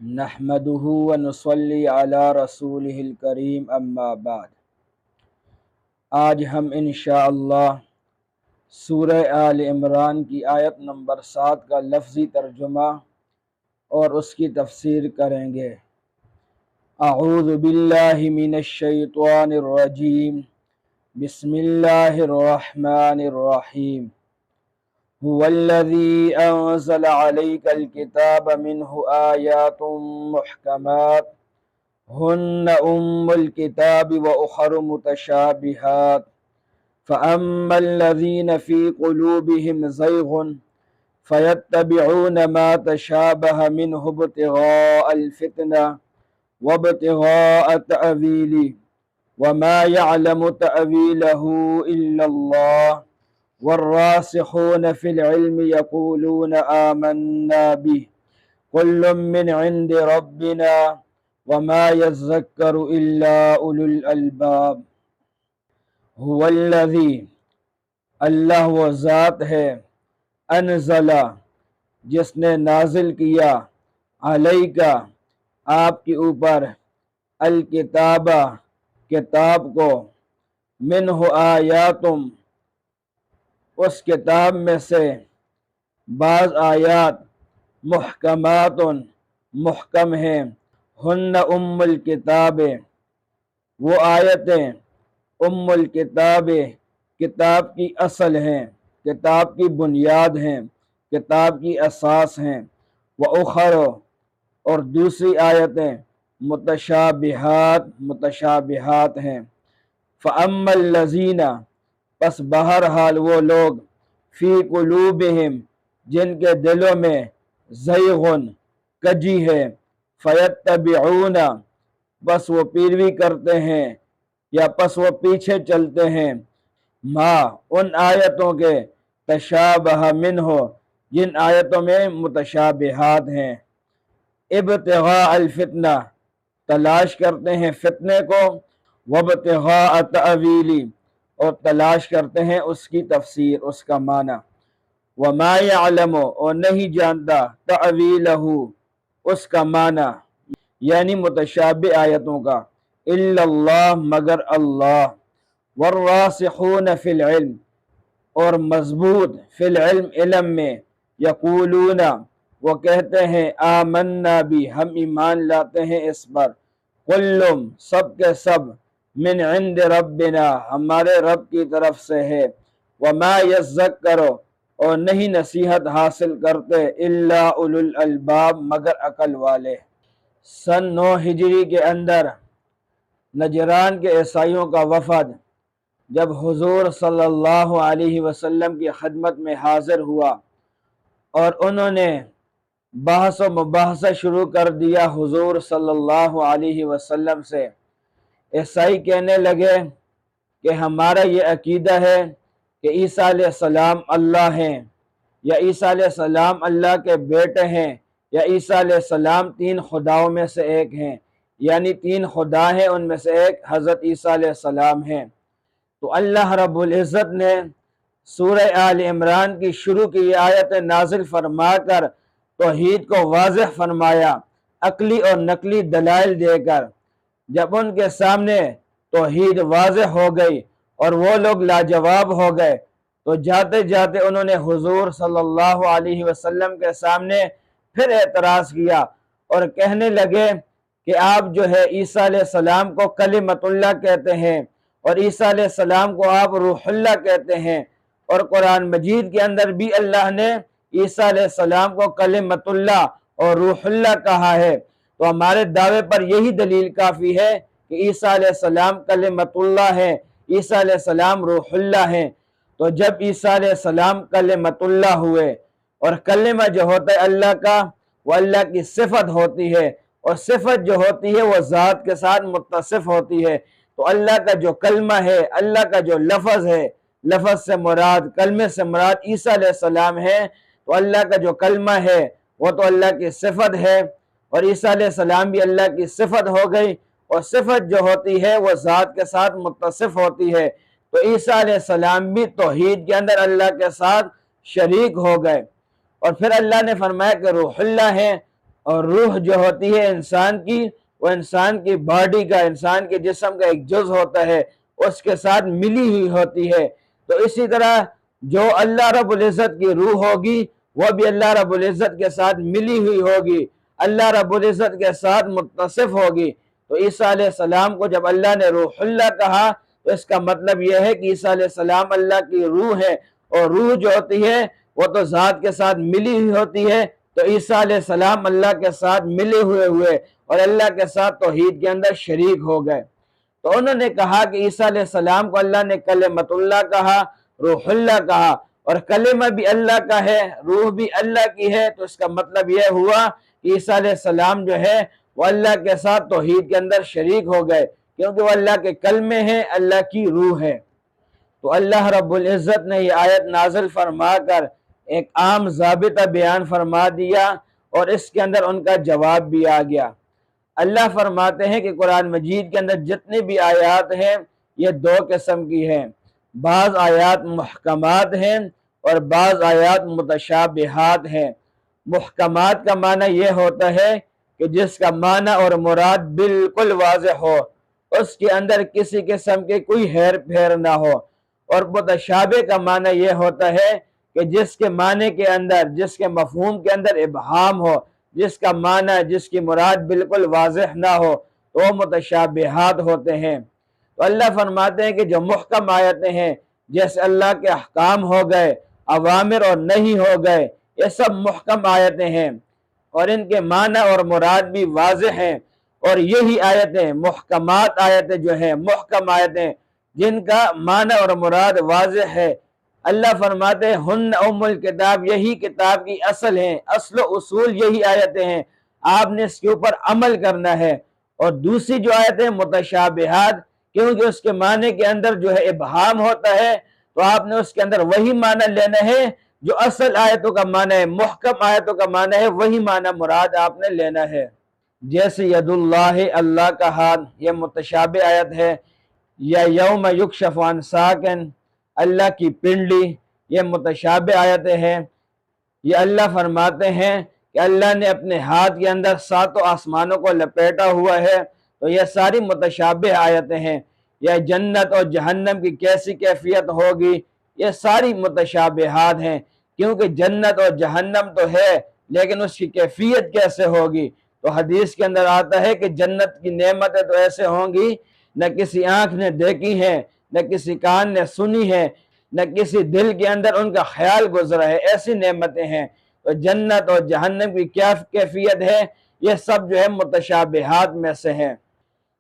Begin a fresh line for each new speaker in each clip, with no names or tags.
نحمدہ ونصلی علی رسولہ الکریم اما بعد۔ آج ہم انشاءاللہ سورہ آل عمران کی آیت نمبر 7 کا لفظی ترجمہ اور اس کی تفسیر کریں گے۔ اعوذ باللہ من الشیطان الرجیم، بسم اللہ الرحمن الرحیم۔ هو الذي أنزل عليك الكتاب منه آيات محكمات هن أم الكتاب وأخر متشابهات فأما الذين في قلوبهم زيغ فيتبعون ما تشابه منه ابتغاء الفتنة وابتغاء تأويله وما يعلم تأويله إلا الله والراسخون في العلم يقولون آمنا به كل من عند ربنا وما يذكر إلا أولو الألباب۔ هو الذي، اللہ وہ ذات ہے، انزل، جس نے نازل کیا، علیکا، آپ کے اوپر، الکتاب، کتاب کو، منہ آیاتم، اس کتاب میں سے بعض آیات، محکمات، محکم ہیں، ہن ام الکتاب، وہ آیتیں ام الکتاب، کتاب کی اصل ہیں، کتاب کی بنیاد ہیں، کتاب کی اساس ہیں، وَأُخَرُ، اور دوسری آیتیں متشابہات، متشابہات ہیں۔ فَأَمَّا الَّذِينَ، پس بہرحال وہ لوگ، فی قلوبہم، جن کے دلوں میں زیغن، کجی ہے، فیتبعون، بس وہ پیروی کرتے ہیں یا پس وہ پیچھے چلتے ہیں، ما، ان آیتوں کے، تشابہ منہ، جن آیتوں میں متشابہات ہیں، ابتغاء الفتنہ، تلاش کرتے ہیں فتنے کو، وابتغاء تأویلی، اور تلاش کرتے ہیں اس کی تفسیر، اس کا معنی، وما یعلم، اور نہیں جانتا، تأویلہ، اس کا معنی، یعنی متشابہ آیتوں کا، الا اللہ، مگر اللہ، والراسخون فی العلم، اور مضبوط، فی العلم، علم میں، یقولون، وہ کہتے ہیں، آمنا بھی، ہم ایمان لاتے ہیں اس پر، کلم، سب کے سب، من عند ربنا، ہمارے رب کی طرف سے ہے، وما یذکر، اور نہیں نصیحت حاصل کرتے، الا اولو الالباب، مگر عقل والے۔ سن 9 ہجری کے اندر نجران کے عیسائیوں کا وفد جب حضور صلی اللہ علیہ وسلم کی خدمت میں حاضر ہوا اور انہوں نے بحث و مباحثہ شروع کر دیا حضور صلی اللہ علیہ وسلم سے، عیسائی کہنے لگے کہ ہمارا یہ عقیدہ ہے کہ عیسیٰ علیہ السلام اللہ ہیں، یا عیسیٰ علیہ السلام اللہ کے بیٹے ہیں، یا عیسیٰ علیہ السلام 3 خداؤں میں سے ایک ہیں، یعنی 3 خدا ہیں، ان میں سے ایک حضرت عیسیٰ علیہ السلام ہیں۔ تو اللہ رب العزت نے سورہ آل عمران کی شروع کی یہ آیت نازل فرما کر توحید کو واضح فرمایا، عقلی اور نقلی دلائل دے کر۔ جب ان کے سامنے توحید واضح ہو گئی اور وہ لوگ لاجواب ہو گئے، تو جاتے جاتے انہوں نے حضور صلی اللہ علیہ وسلم کے سامنے پھر اعتراض کیا اور کہنے لگے کہ آپ جو ہے عیسیٰ علیہ السلام کو کلمۃ اللہ کہتے ہیں، اور عیسیٰ علیہ السلام کو آپ روح اللہ کہتے ہیں، اور قرآن مجید کے اندر بھی اللہ نے عیسیٰ علیہ السلام کو کلمۃ اللہ اور روح اللہ کہا ہے، تو ہمارے دعوے پر یہی دلیل کافی ہے کہ عیسیٰ علیہ السلام کلمۃ اللہ ہے، عیسیٰ علیہ السلام روح اللہ ہیں۔ تو جب عیسیٰ علیہ السلام کلمۃ اللہ ہوئے، اور کلمہ جو ہوتا ہے اللہ کا، وہ اللہ کی صفت ہوتی ہے، اور صفت جو ہوتی ہے وہ ذات کے ساتھ متصف ہوتی ہے، تو اللہ کا جو کلمہ ہے، اللہ کا جو لفظ ہے، لفظ سے مراد، کلمے سے مراد عیسیٰ علیہ السلام ہے، تو اللہ کا جو کلمہ ہے وہ تو اللہ کی صفت ہے، اور عیسیٰ علیہ السلام بھی اللہ کی صفت ہو گئی، اور صفت جو ہوتی ہے وہ ذات کے ساتھ متصف ہوتی ہے، تو عیسیٰ علیہ السلام بھی توحید کے اندر اللہ کے ساتھ شریک ہو گئے۔ اور پھر اللہ نے فرمایا کہ روح اللہ ہیں، اور روح جو ہوتی ہے انسان کی، وہ انسان کی باڈی کا، انسان کے جسم کا ایک جز ہوتا ہے، اس کے ساتھ ملی ہوئی ہوتی ہے۔ تو اسی طرح جو اللہ رب العزت کی روح ہوگی وہ بھی اللہ رب العزت کے ساتھ ملی ہوئی ہوگی، اللہ رب العزت کے ساتھ متصف ہوگی۔ تو عیسیٰ علیہ السلام کو جب اللہ نے روح اللہ کہا تو اس کا مطلب یہ ہے کہ عیسیٰ علیہ السلام اللہ کی روح ہے، اور روح جو ہوتی ہے وہ تو ذات کے ساتھ ملی ہوئی ہوتی ہے۔ تو عیسیٰ علیہ السلام اللہ کے ساتھ ملے ہوئے اور اللہ کے ساتھ توحید کے اندر شریک ہو گئے۔ تو انہوں نے کہا کہ عیسیٰ علیہ السلام کو اللہ نے کلمۃ اللہ کہا، روح اللہ کہا، اور کلمہ بھی اللہ کا ہے، روح بھی اللہ کی ہے۔ تو اس کا مطلب یہ ہوا کہ عیسیٰ علیہ السلام جو ہے وہ اللہ کے ساتھ توحید کے اندر شریک ہو گئے، کیونکہ وہ اللہ کے کلمے ہیں، اللہ کی روح ہے۔ تو اللہ رب العزت نے یہ آیت نازل فرما کر ایک عام ضابطہ بیان فرما دیا، اور اس کے اندر ان کا جواب بھی آ گیا۔ اللہ فرماتے ہیں کہ قرآن مجید کے اندر جتنی بھی آیات ہیں یہ دو قسم کی ہیں، بعض آیات محکمات ہیں اور بعض آیات متشابہات ہیں۔ محکمات کا معنی یہ ہوتا ہے کہ جس کا معنی اور مراد بالکل واضح ہو، اس کے اندر کسی قسم کے کوئی ہیر پھیر نہ ہو، اور متشابہ کا معنی یہ ہوتا ہے کہ جس کے معنی کے اندر، جس کے مفہوم کے اندر ابہام ہو، جس کا معنی، جس کی مراد بالکل واضح نہ ہو، تو وہ متشابہات ہوتے ہیں۔ تو اللہ فرماتے ہیں کہ جو محکم آیتیں ہیں، جیسے اللہ کے احکام ہو گئے، اوامر اور نہی ہو گئے، یہ سب محکم آیتیں ہیں، اور ان کے معنی اور مراد بھی واضح ہیں۔ اور یہی آیتیں، محکمات آیتیں جو ہیں، محکم آیتیں جن کا معنی اور مراد واضح ہے، اللہ فرماتے ہیں ہن ام الکتاب، یہی کتاب کی اصل ہیں، اصل و اصول یہی آیتیں ہیں، آپ نے اس کے اوپر عمل کرنا ہے۔ اور دوسری جو آیتیں متشابہات، کیونکہ اس کے معنی کے اندر جو ہے ابہام ہوتا ہے، تو آپ نے اس کے اندر وہی معنی لینا ہے جو اصل آیتوں کا معنی ہے، محکم آیتوں کا معنی ہے، وہی معنی مراد آپ نے لینا ہے۔ جیسے ید اللہ، اللہ کا ہاتھ، یہ متشابہ آیت ہے، یا یوم یکشف عن ساق، اللہ کی پنڈلی، یہ متشابہ آیتیں ہیں۔ یہ اللہ فرماتے ہیں کہ اللہ نے اپنے ہاتھ کے اندر ساتوں آسمانوں کو لپیٹا ہوا ہے، تو یہ ساری متشابہ آیتیں ہیں۔ یا جنت اور جہنم کی کیسی کیفیت ہوگی، یہ ساری متشابہات ہیں، کیونکہ جنت اور جہنم تو ہے لیکن اس کی کیفیت کیسے ہوگی۔ تو حدیث کے اندر آتا ہے کہ جنت کی نعمتیں تو ایسے ہوں گی نہ کسی آنکھ نے دیکھی ہے، نہ کسی کان نے سنی ہے، نہ کسی دل کے اندر ان کا خیال گزرا ہے، ایسی نعمتیں ہیں۔ تو جنت اور جہنم کی کیا کیفیت ہے، یہ سب جو ہے متشابہات میں سے ہیں۔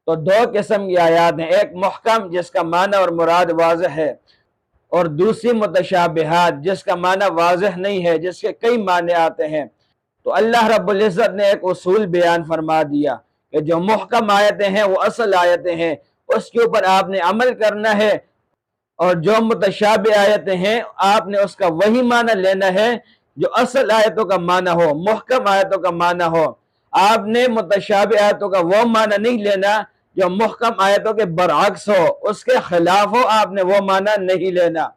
تو دو قسم کی آیات ہیں، ایک محکم جس کا معنی اور مراد واضح ہے، اور دوسری متشابہات جس کا معنی واضح نہیں ہے، جس کے کئی معنی آتے ہیں۔ تو اللہ رب العزت نے ایک اصول بیان فرما دیا کہ جو محکم آیتیں ہیں وہ اصل آیتیں ہیں، اس کے اوپر آپ نے عمل کرنا ہے، اور جو متشابہ آیتیں ہیں آپ نے اس کا وہی معنی لینا ہے جو اصل آیتوں کا معنی ہو، محکم آیتوں کا معنی ہو۔ آپ نے متشابہ آیتوں کا وہ معنی نہیں لینا جو محکم آیتوں کے برعکس ہو، اس کے خلاف ہو، آپ نے وہ معنی نہیں لینا۔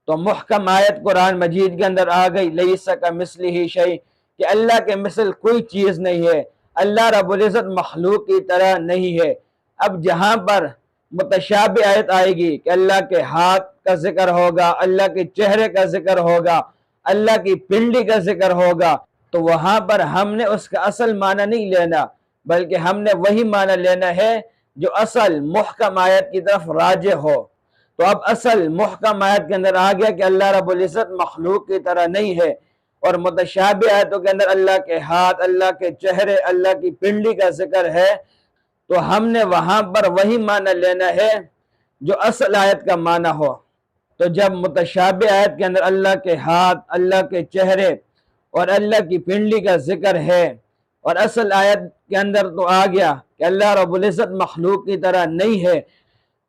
تو محکم آیت قرآن مجید کے اندر آ گئی، لیس کمثلہ شیء، کہ اللہ کے مثل کوئی چیز نہیں ہے، اللہ رب العزت مخلوق کی طرح نہیں ہے۔ اب جہاں پر متشابہ آیت آئے گی کہ اللہ کے ہاتھ کا ذکر ہوگا، اللہ کے چہرے کا ذکر ہوگا، اللہ کی پنڈلی کا ذکر ہوگا، تو وہاں پر ہم نے اس کا اصل معنی نہیں لینا، بلکہ ہم نے وہی معنی لینا ہے جو اصل محکم آیت کی طرف راجع ہو۔ تو اب اصل محکم آیت کے اندر آ گیا کہ اللہ رب العزت مخلوق کی طرح نہیں ہے، اور متشابہ آیتوں کے اندر اللہ کے ہاتھ، اللہ کے چہرے، اللہ کی پنڈلی کا ذکر ہے، تو ہم نے وہاں پر وہی معنی لینا ہے جو اصل آیت کا معنی ہو۔ تو جب متشابہ آیت کے اندر اللہ کے ہاتھ، اللہ کے چہرے اور اللہ کی پنڈلی کا ذکر ہے، اور اصل آیت کے اندر تو آ گیا کہ اللہ رب العزت مخلوق کی طرح نہیں ہے،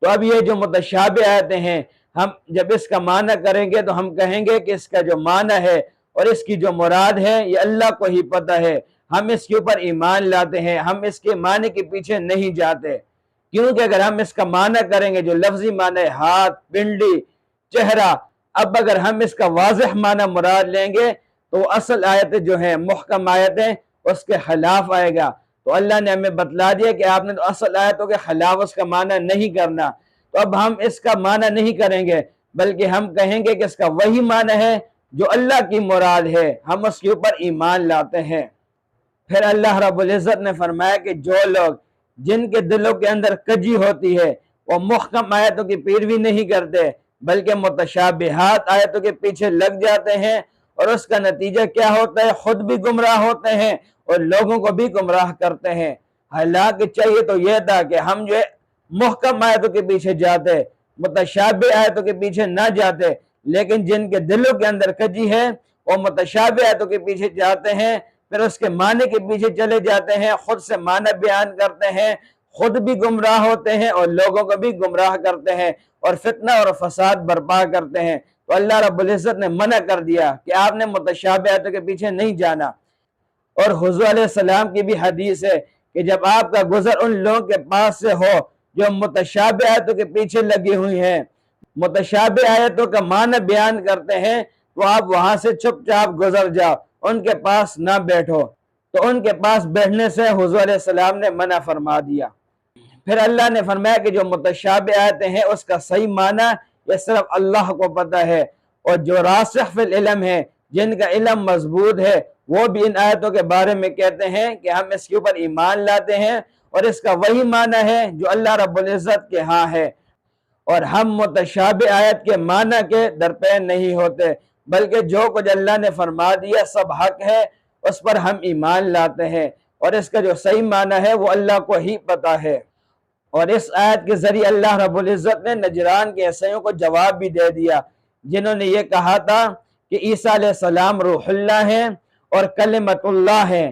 تو اب یہ جو متشابہ آیتیں ہیں، ہم جب اس کا معنی کریں گے تو ہم کہیں گے کہ اس کا جو معنی ہے اور اس کی جو مراد ہے یہ اللہ کو ہی پتہ ہے، ہم اس کے اوپر ایمان لاتے ہیں، ہم اس کے معنی کے پیچھے نہیں جاتے، کیونکہ اگر ہم اس کا معنی کریں گے جو لفظی معنی ہاتھ، پنڈلی، چہرہ، اب اگر ہم اس کا واضح معنی مراد لیں گے تو وہ اصل آیتیں جو ہیں محکم آیتیں اس کے خلاف آئے گا۔ تو اللہ نے ہمیں بتلا دیا کہ آپ نے تو اصل آیتوں کے خلاف اس کا معنی نہیں کرنا، تو اب ہم اس کا معنی نہیں کریں گے، بلکہ ہم کہیں گے کہ اس کا وہی معنی ہے جو اللہ کی مراد ہے، ہم اس کے اوپر ایمان لاتے ہیں۔ پھر اللہ رب العزت نے فرمایا کہ جو لوگ جن کے دلوں کے اندر کجی ہوتی ہے وہ محکم آیتوں کی پیروی نہیں کرتے بلکہ متشابہات آیتوں کے پیچھے لگ جاتے ہیں، اور اس کا نتیجہ کیا ہوتا ہے؟ خود بھی گمراہ ہوتے ہیں اور لوگوں کو بھی گمراہ کرتے ہیں۔ حالانکہ چاہیے تو یہ تھا کہ ہم جو محکم آیتوں کے پیچھے جاتے، متشابہ آیتوں کے پیچھے نہ جاتے، لیکن جن کے دلوں کے اندر کجی ہے وہ متشابہ آیتوں کے پیچھے جاتے ہیں، پھر اس کے معنی کے پیچھے چلے جاتے ہیں، خود سے معنی بیان کرتے ہیں، خود بھی گمراہ ہوتے ہیں اور لوگوں کو بھی گمراہ کرتے ہیں اور فتنہ اور فساد برپا کرتے ہیں۔ تو اللہ رب العزت نے منع کر دیا کہ آپ نے متشابہ آیتوں کے پیچھے نہیں جانا۔ اور حضور علیہ السلام کی بھی حدیث ہے کہ جب آپ کا گزر ان لوگوں کے پاس سے ہو جو متشابہ آیتوں کے پیچھے لگی ہوئی ہیں، متشابہ آیتوں کا معنی بیان کرتے ہیں، تو آپ وہاں سے چپ چاپ گزر جاؤ، ان کے پاس نہ بیٹھو۔ تو ان کے پاس بیٹھنے سے حضور علیہ السلام نے منع فرما دیا۔ پھر اللہ نے فرمایا کہ جو متشابہ آیتیں ہیں اس کا صحیح معنی یہ صرف اللہ کو پتہ ہے، اور جو راسخ فی العلم ہے، جن کا علم مضبوط ہے، وہ بھی ان آیتوں کے بارے میں کہتے ہیں کہ ہم اس کے اوپر ایمان لاتے ہیں اور اس کا وہی معنی ہے جو اللہ رب العزت کے ہاں ہے، اور ہم متشابہ آیت کے معنی کے درپے نہیں ہوتے، بلکہ جو کچھ اللہ نے فرما دیا سب حق ہے، اس پر ہم ایمان لاتے ہیں، اور اس کا جو صحیح معنی ہے وہ اللہ کو ہی پتہ ہے۔ اور اس آیت کے ذریعے اللہ رب العزت نے نجران کے عیسائیوں کو جواب بھی دے دیا جنہوں نے یہ کہا تھا کہ عیسیٰ علیہ السلام روح اللہ ہیں اور کلمت اللہ ہیں،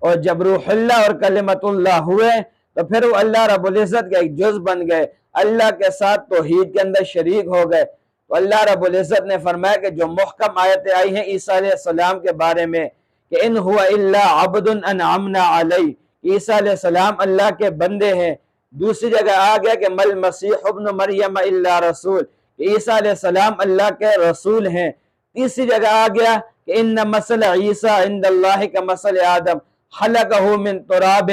اور جب روح اللہ اور کلمت اللہ ہوئے تو پھر وہ اللہ رب العزت کا ایک جز بن گئے، اللہ کے ساتھ توحید کے اندر شریک ہو گئے۔ تو اللہ رب العزت نے فرمایا کہ جو محکم آیتیں آئی ہیں عیسیٰ علیہ السلام کے بارے میں کہ ان ہوا الا عبد انعمنا علیہ، عیسیٰ علیہ السلام اللہ کے بندے ہیں۔ دوسری جگہ آ گیا کہ مل مسیح ابن مریم الا رسول، کہ عیسیٰ علیہ السلام اللہ کے رسول ہیں۔ تیسری جگہ آ گیا کہ ان مثل عیسیٰ عند اللہ کا مثل آدم خلقہ من تراب،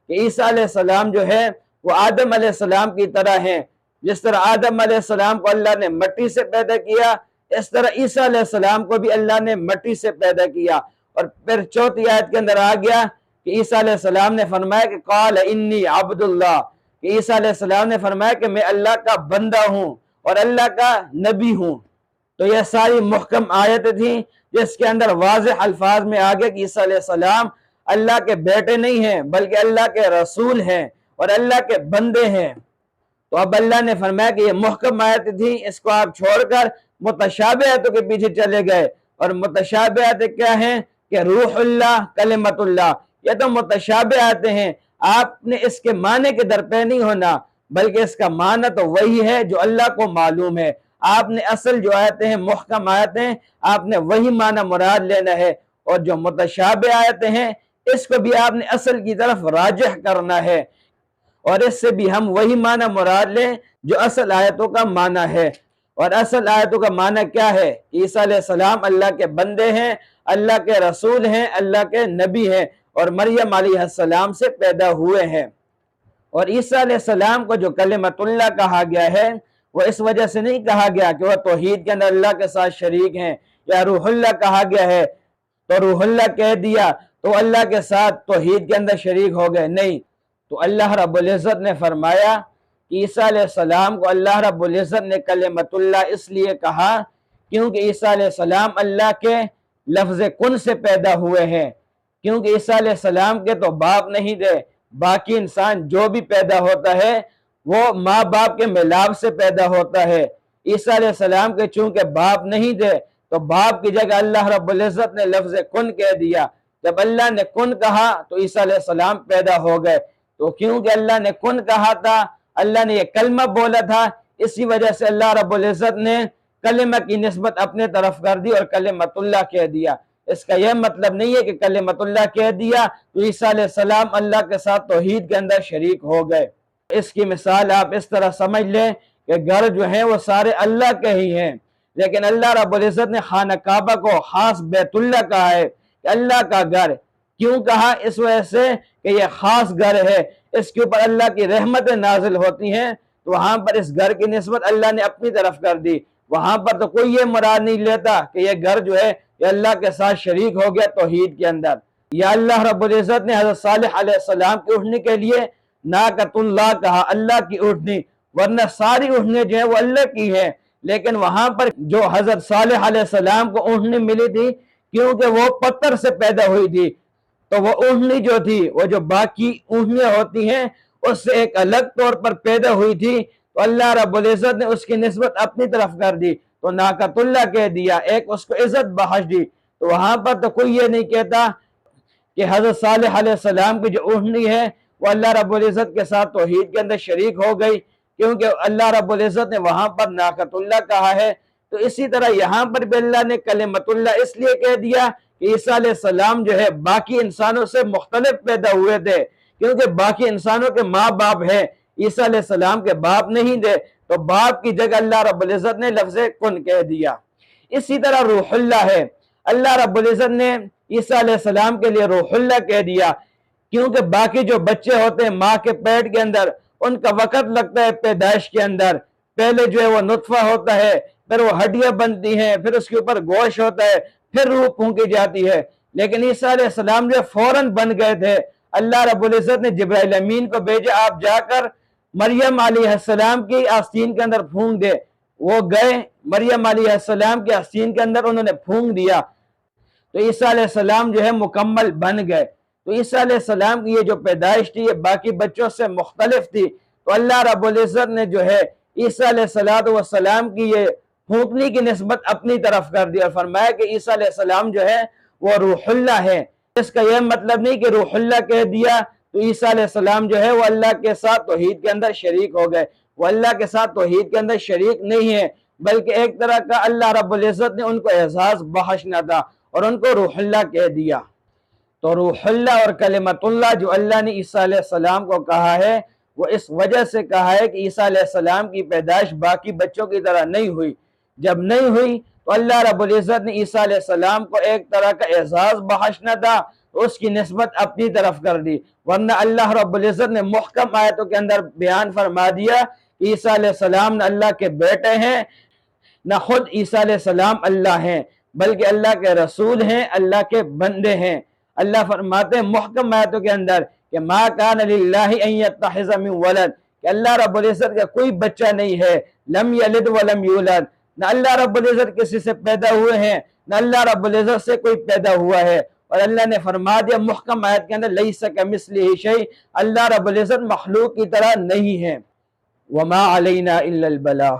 کہ عیسیٰ علیہ السلام جو ہے وہ آدم علیہ السلام کی طرح ہیں، جس طرح آدم علیہ السلام کو اللہ نے مٹی سے پیدا کیا، اس طرح عیسیٰ علیہ السلام کو بھی اللہ نے مٹی سے پیدا کیا۔ اور پھر چوتھی آیت کے اندر آ گیا کہ عیسیٰ علیہ السلام نے فرمایا کہ قال انی عبد اللہ، کہ عیسیٰ علیہ السلام نے فرمایا کہ میں اللہ کا بندہ ہوں اور اللہ کا نبی ہوں۔ تو یہ ساری محکم آیتیں تھیں جس کے اندر واضح الفاظ میں آگے کہ عیسیٰ علیہ السلام اللہ کے بیٹے نہیں ہیں بلکہ اللہ کے رسول ہیں اور اللہ کے بندے ہیں۔ تو اب اللہ نے فرمایا کہ یہ محکم آیتیں تھیں، اس کو آپ چھوڑ کر متشابہ آیتوں کے پیچھے چلے گئے، اور متشابہ آیتیں کیا ہیں کہ روح اللہ کلمت اللہ، یہ تو متشابہ آیتیں ہیں، آپ نے اس کے معنی کے درپے نہیں ہونا بلکہ اس کا معنی تو وہی ہے جو اللہ کو معلوم ہے۔ آپ نے اصل جو آیتیں ہیں محکم آیتیں، آپ نے وہی معنی مراد لینا ہے، اور جو متشابہ آیتیں ہیں اس کو بھی آپ نے اصل کی طرف راجح کرنا ہے، اور اس سے بھی ہم وہی معنی مراد لیں جو اصل آیتوں کا معنی ہے۔ اور اصل آیتوں کا معنی کیا ہے؟ عیسیٰ علیہ السلام اللہ کے بندے ہیں، اللہ کے رسول ہیں، اللہ کے نبی ہیں، اور مریم علیہ السلام سے پیدا ہوئے ہیں۔ اور عیسیٰ علیہ السلام کو جو کلمت اللہ کہا گیا ہے وہ اس وجہ سے نہیں کہا گیا کہ وہ توحید کے اندر اللہ کے ساتھ شریک ہیں، یا روح اللہ کہا گیا ہے تو روح اللہ کہہ دیا تو اللہ کے ساتھ توحید کے اندر شریک ہو گئے، نہیں۔ تو اللہ رب العزت نے فرمایا کہ عیسیٰ علیہ السلام کو اللہ رب العزت نے کلمت اللہ اس لیے کہا کیونکہ عیسیٰ علیہ السلام اللہ کے لفظ کن سے پیدا ہوئے ہیں، کیونکہ عیسیٰ علیہ السلام کے تو باپ نہیں تھے، باقی انسان جو بھی پیدا ہوتا ہے وہ ماں باپ کے ملاپ سے پیدا ہوتا ہے۔ عیسیٰ علیہ السلام کے چونکہ باپ نہیں تھے تو باپ کی جگہ اللہ رب العزت نے لفظ کن کہہ دیا، جب اللہ نے کن کہا تو عیسیٰ علیہ السلام پیدا ہو گئے۔ تو کیونکہ اللہ نے کن کہا تھا، اللہ نے یہ کلمہ بولا تھا، اسی وجہ سے اللہ رب العزت نے کلمہ کی نسبت اپنے طرف کر دی اور کلمت اللہ کہہ دیا۔ اس کا یہ مطلب نہیں ہے کہ کلمت اللہ کہہ دیا تو عیسیٰ علیہ السلام اللہ کے ساتھ توحید کے اندر شریک ہو گئے۔ اس کی مثال آپ اس طرح سمجھ لیں کہ گھر جو ہیں وہ سارے اللہ کے ہی ہیں، لیکن اللہ رب العزت نے خانہ کعبہ کو خاص بیت اللہ کہا ہے کہ اللہ کا گھر، کیوں کہا؟ اس وجہ سے کہ یہ خاص گھر ہے، اس کے اوپر اللہ کی رحمتیں نازل ہوتی ہیں، تو وہاں پر اس گھر کی نسبت اللہ نے اپنی طرف کر دی۔ وہاں پر تو کوئی یہ مراد نہیں لیتا کہ یہ گھر جو ہے یہ اللہ کے ساتھ شریک ہو گیا توحید کے اندر۔ یا اللہ رب العزت نے حضرت صالح علیہ السلام کی اٹھنے کے لیے ناقۃ اللہ کہا، اللہ کی اٹھنی، ورنہ ساری اٹھنے جو ہے وہ اللہ کی ہے، لیکن وہاں پر جو حضرت صالح علیہ السلام کو اونٹنی ملی تھی کیونکہ وہ پتھر سے پیدا ہوئی تھی، تو وہ اونٹنی جو تھی وہ جو باقی اونٹنیاں ہوتی ہیں اس سے ایک الگ طور پر پیدا ہوئی تھی، تو اللہ رب العزت نے اس کی نسبت اپنی طرف کر دی، تو ناقۃ اللہ کہہ دیا، ایک اس کو عزت بخش دی۔ تو وہاں پر تو کوئی یہ نہیں کہتا کہ حضرت صالح علیہ السلام کی جو اونٹنی ہے وہ اللہ رب العزت کے ساتھ توحید کے اندر شریک ہو گئی، کیونکہ اللہ رب العزت نے وہاں پر ناقۃ اللہ کہا ہے۔ تو اسی طرح یہاں پر بھی اللہ نے کلمۃ اللہ اس لیے کہہ دیا کہ عیسیٰ علیہ السلام جو ہے باقی انسانوں سے مختلف پیدا ہوئے تھے، کیونکہ باقی انسانوں کے ماں باپ ہیں، عیسیٰ علیہ السلام کے باپ نہیں تھے، تو باپ کی جگہ اللہ رب العزت نے لفظ کن کہہ دیا۔ اسی طرح روح اللہ ہے، اللہ رب العزت نے عیسیٰ علیہ السلام کے لیے روح اللہ کہہ دیا، کیونکہ باقی جو بچے ہوتے ہیں ماں کے پیٹ کے اندر ان کا وقت لگتا ہے پیدائش کے اندر، پہلے جو ہے وہ نطفہ ہوتا ہے، پھر وہ ہڈیاں بنتی ہیں، پھر اس کے اوپر گوشت ہوتا ہے، پھر روح پھونکی جاتی ہے، لیکن عیسیٰ علیہ السلام جو فوراً بن گئے تھے۔ اللہ رب العزت نے جبرائیل امین کو بھیجا، آپ جا کر مریم علیہ السلام کی آستین کے اندر پھونک دے۔ وہ گئے مریم علیہ السلام کی آستین کے اندر انہوں نے پھونک دیا، تو عیسیٰ علیہ السلام جو ہے مکمل بن گئے۔ تو عیسیٰ علیہ السلام کی یہ جو پیدائش تھی یہ باقی بچوں سے مختلف تھی، تو اللہ رب العزت نے جو ہے عیسیٰ علیہ السلام کی یہ پھونکنے کی نسبت اپنی طرف کر دی اور فرمایا کہ عیسیٰ علیہ السلام جو ہے وہ روح اللہ ہے۔ اس کا یہ مطلب نہیں کہ روح اللہ کہہ دیا تو عیسیٰ علیہ السلام جو ہے وہ اللہ کے ساتھ توحید کے اندر شریک ہو گئے، وہ اللہ کے ساتھ توحید کے اندر شریک نہیں ہے، بلکہ ایک طرح کا اللہ رب العزت نے ان کو اعزاز بخشنا تھا اور ان کو روح اللہ کہہ دیا۔ تو روح اللہ اور کلمت اللہ جو اللہ نے عیسیٰ علیہ السلام کو کہا ہے وہ اس وجہ سے کہا ہے کہ عیسیٰ علیہ السلام کی پیدائش باقی بچوں کی طرح نہیں ہوئی۔ جب نہیں ہوئی تو اللہ رب العزت نے عیسیٰ علیہ السلام کو ایک طرح کا اعزاز بخشنا تھا، اس کی نسبت اپنی طرف کر دی، ورنہ اللہ رب العزت نے محکم آیتوں کے اندر بیان فرما دیا کہ عیسیٰ علیہ السلام نہ اللہ کے بیٹے ہیں نہ خود عیسیٰ علیہ السلام اللہ ہیں، بلکہ اللہ کے رسول ہیں، اللہ کے بندے ہیں۔ اللہ فرماتے ہیں محکم آیتوں کے اندر کہ ما کان للہ ان یتخذ من ولد، کہ اللہ رب العزت کا کوئی بچہ نہیں ہے، لم یلد ولم یولد، نہ اللہ رب العزت کسی سے پیدا ہوئے ہیں نہ اللہ رب العزت سے کوئی پیدا ہوا ہے، اور اللہ نے فرما دیا محکم آیت کے اندر لیس کمثلہ شیء، اللہ رب العزت مخلوق کی طرح نہیں ہے۔ وما علینا الا البلاغ۔